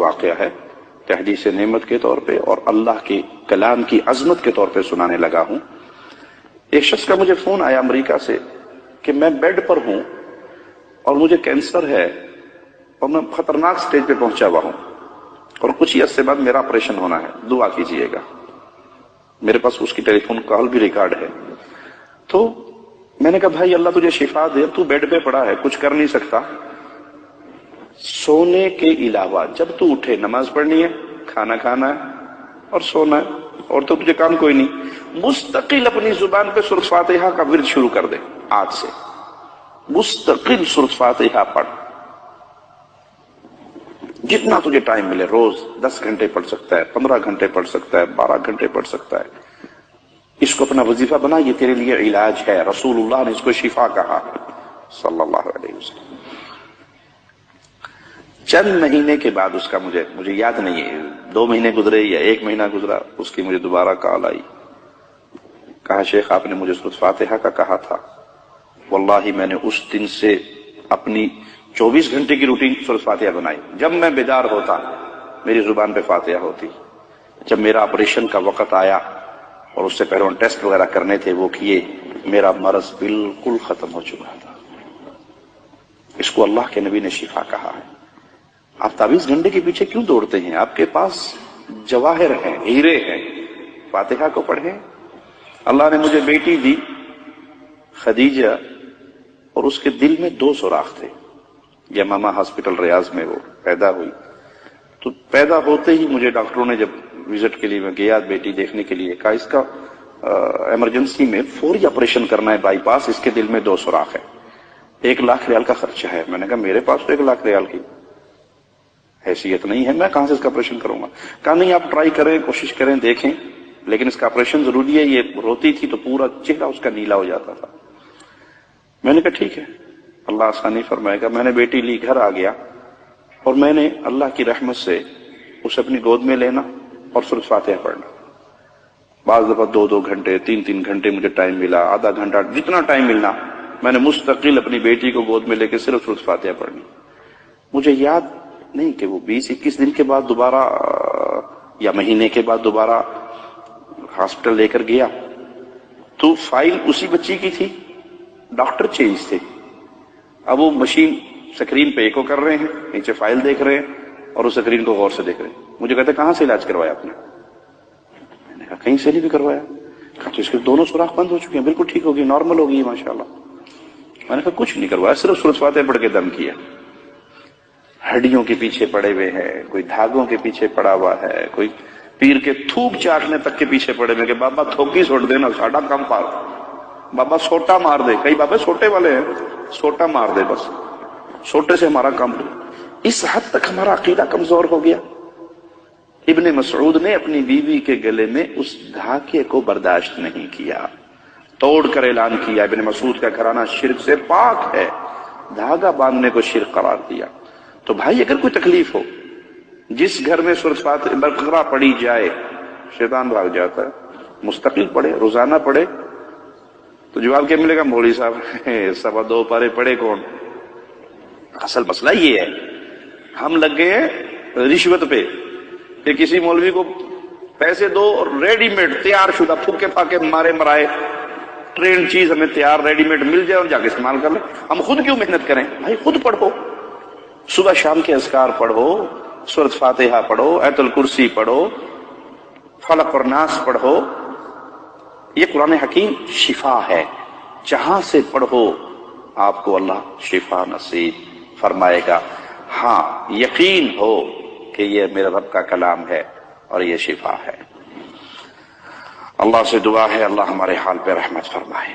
واقعہ ہے تحدیث نعمت کے طور پہ اور اللہ کے کلام کی عظمت کے طور پہ سنانے لگا ہوں۔ ایک شخص کا مجھے فون آیا امریکہ سے کہ میں بیڈ پر ہوں اور مجھے کینسر ہے اور میں خطرناک سٹیج پہ پہنچا ہوا ہوں اور کچھ ہی عرصے بعد میرا آپریشن ہونا ہے، دعا کیجئے گا۔ میرے پاس اس کی ٹیلی فون کال بھی ریکارڈ ہے۔ تو میں نے کہا بھائی اللہ تجھے شفا دے، تو بیڈ پہ پڑا ہے، کچھ کر نہیں سکتا، سونے کے علاوہ جب تو اٹھے نماز پڑھنی ہے، کھانا کھانا ہے اور سونا ہے، اور تو تجھے کام کوئی نہیں، مستقل اپنی زبان پہ سورۃ فاتحہ کا ورد شروع کر دے آج سے، مستقل سورۃ فاتحہ پڑھ، جتنا تجھے ٹائم ملے، روز 10 گھنٹے پڑھ سکتا ہے، 15 گھنٹے پڑھ سکتا ہے، 12 گھنٹے پڑھ سکتا ہے، اس کو اپنا وظیفہ بنا، یہ تیرے لیے علاج ہے۔ رسول اللہ نے اس کو شفا کہا صلی اللہ علیہ وسلم۔ چند مہینے کے بعد اس کا مجھے یاد نہیں ہے 2 مہینے گزرے یا 1 مہینہ گزرا، اس کی مجھے دوبارہ کال آئی، کہا شیخ آپ نے مجھے سورۃ فاتحہ کا کہا تھا، واللہ میں نے اس دن سے اپنی 24 گھنٹے کی روٹین سورۃ فاتحہ بنائی، جب میں بیدار ہوتا میری زبان پہ فاتحہ ہوتی، جب میرا آپریشن کا وقت آیا اور اس سے پہلے ٹیسٹ وغیرہ کرنے تھے وہ کیے، میرا مرض بالکل ختم ہو چکا تھا۔ اس کو اللہ کے نبی نے شفا کہا ہے۔ آپ 24 گھنٹے کے پیچھے کیوں دوڑتے ہیں؟ آپ کے پاس جواہر ہیں، ہیرے ہیں، فاتحہ کو پڑھیں۔ اللہ نے مجھے بیٹی دی خدیجہ، اور اس کے دل میں 2 سوراخ تھے، یمامہ ہاسپٹل ریاض میں وہ پیدا ہوئی، تو پیدا ہوتے ہی مجھے ڈاکٹروں نے جب وزٹ کے لیے میں گیا بیٹی دیکھنے کے لیے، کہا اس کا ایمرجنسی میں فوری آپریشن کرنا ہے، بائی پاس، اس کے دل میں 2 سوراخ ہے، 1 لاکھ ریال کا خرچہ ہے۔ میں نے کہا میرے پاس تو 1 لاکھ ریال کی حیثیت نہیں ہے، میں کہاں سے اس کا آپریشن کروں گا؟ کہا نہیں آپ ٹرائی کریں، کوشش کریں، دیکھیں، لیکن اس کا آپریشن ضروری ہے۔ یہ روتی تھی تو پورا چہرہ اس کا نیلا ہو جاتا تھا۔ میں نے کہا ٹھیک ہے، اللہ آسانی فرمائے گا۔ میں نے بیٹی لی، گھر آ گیا، اور میں نے اللہ کی رحمت سے اسے اپنی گود میں لینا اور سورۃ فاتحہ پڑھنا۔ بعض دفعہ 2 گھنٹے، 3 گھنٹے مجھے ٹائم ملا، آدھا گھنٹہ، جتنا ٹائم ملنا، میں نے مستقل اپنی بیٹی کو گود میں لے کے صرف سورۃ فاتحہ پڑھنی۔ مجھے یاد نہیں کہ وہ 20-21 دن کے بعد دوبارہ یا مہینے کے بعد دوبارہ ہاسپٹل لے کر گیا تو فائل اسی بچی کی تھی، ڈاکٹر چینج تھے۔ اب وہ مشین سکرین پہ ایکو کر رہے ہیں، نیچے فائل دیکھ رہے ہیں اور اس سکرین کو غور سے دیکھ رہے ہیں۔ مجھے کہتے کہاں سے علاج کروایا آپ نے؟ میں نے کہا کہیں سے نہیں بھی کروایا۔ کہا تو اس کے 2 سوراخ بند ہو چکے ہیں، بالکل ٹھیک ہوگی، نارمل ہوگی ماشاءاللہ۔ میں نے کہا کچھ نہیں کروایا، صرف سورۃ فاتحہ پڑھ کے دم کیا۔ ہڈیوں کے پیچھے پڑے ہوئے ہیں، کوئی دھاگوں کے پیچھے پڑا ہوا ہے، کوئی پیر کے تھوک چاٹنے تک کے پیچھے پڑے ہوئے کہ بابا تھوکی چھوڑ دینا، ساڈا کام پار، بابا سوٹا مار دے، کئی بابے سوٹے والے ہیں، سوٹا مار دے، بس سوٹے سے ہمارا کام۔ اس حد تک ہمارا عقیدہ کمزور ہو گیا۔ ابن مسعود نے اپنی بیوی کے گلے میں اس دھاگے کو برداشت نہیں کیا، توڑ کر اعلان کیا ابن مسعود کا گھرانہ شرک سے پاک ہے، دھاگا باندھنے کو شرک قرار دیا۔ تو بھائی اگر کوئی تکلیف ہو، جس گھر میں سورۃ فاتحہ بقرہ پڑھی جائے شیطان بھاگ جاتا ہے، مستقل پڑھے، روزانہ پڑھے، تو جواب کیا ملے گا؟ مولوی صاحب 2.25 پارے پڑھے کون؟ اصل مسئلہ یہ ہے، ہم لگ گئے ہیں رشوت پہ کہ کسی مولوی کو پیسے دو اور ریڈی میڈ تیار شدہ پھوکے پھاکے مارے مرائے ٹرینڈ چیز ہمیں تیار ریڈی میڈ مل جائے اور جا کے استعمال کر لیں۔ ہم خود کیوں محنت کریں؟ بھائی خود پڑھو، صبح شام کے اذکار پڑھو، سورۃ فاتحہ پڑھو، آیت الکرسی پڑھو، فلق اور ناس پڑھو۔ یہ قرآن حکیم شفا ہے، جہاں سے پڑھو آپ کو اللہ شفا نصیب فرمائے گا۔ ہاں یقین ہو کہ یہ میرے رب کا کلام ہے اور یہ شفا ہے۔ اللہ سے دعا ہے اللہ ہمارے حال پہ رحمت فرمائے۔